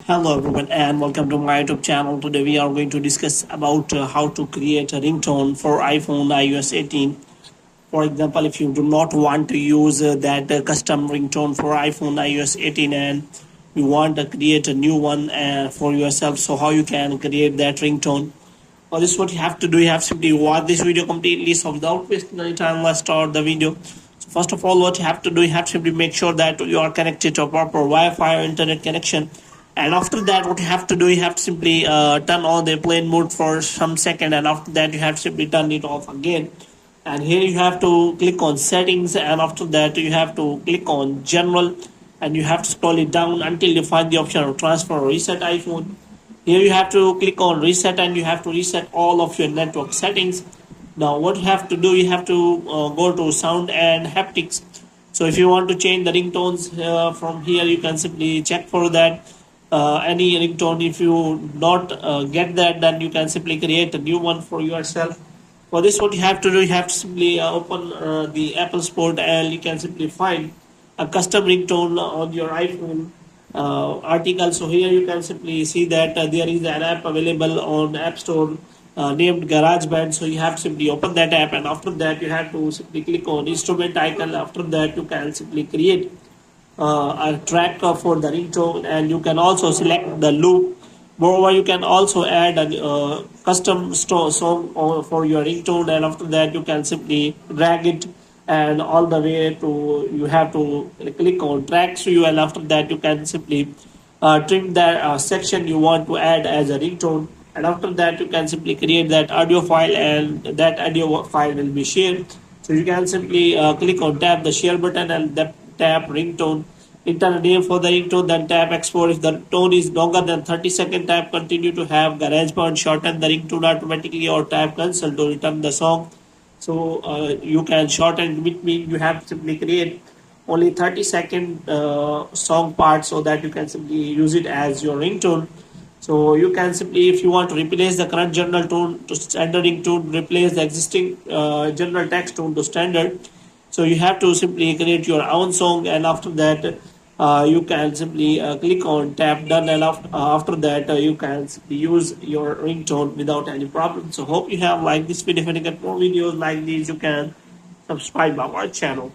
Hello everyone and welcome to my YouTube channel. Today we are going to discuss about how to create a ringtone for iPhone iOS 18. For example, if you do not want to use that custom ringtone for iPhone iOS 18 and you want to create a new one for yourself, so how you can create that ringtone? Well, this is what you have to do. You have simply watch this video completely. So without wasting any time, let's start the video. So first of all, what you have to do, you have to simply make sure that you are connected to a proper Wi-Fi or internet connection. And after that, what you have to do, you have to simply turn on the plane mode for some second, and after that you have to simply turn it off again. And here you have to click on settings, and after that you have to click on general, and you have to scroll it down until you find the option of transfer or reset iPhone. Here you have to click on reset, and you have to reset all of your network settings. Now what you have to do, you have to go to sound and haptics. So if you want to change the ringtones from here, you can simply check for that. Any ringtone, if you not get that, then you can simply create a new one for yourself. For this, what you have to do, you have to simply open the Apple Store, and you can simply find a custom ringtone on your iPhone article. So here you can simply see that there is an app available on App Store named GarageBand. So you have to simply open that app, and after that you have to simply click on instrument icon. After that you can simply create a track for the ringtone, and you can also select the loop. Moreover, you can also add a custom song for your ringtone, and after that you can simply drag it and all the way to, you have to click on tracks view, and after that you can simply trim that section you want to add as a ringtone, and after that you can simply create that audio file, and that audio file will be shared. So you can simply click on tap the share button, and tap ringtone, enter a name for the ringtone, then tap export. If the tone is longer than 30 seconds, tap continue to have GarageBand shorten the ringtone automatically, or tap cancel to return the song. So you can shorten, which means you have to simply create only 30-second song part, so that you can simply use it as your ringtone. So you can simply, if you want to replace the current general tone to standard ringtone, replace the existing general text tone to standard. So you have to simply create your own song, and after that you can simply click on tap done, and after that you can use your ringtone without any problem. So hope you have liked this video. If you get more videos like these, you can subscribe our channel.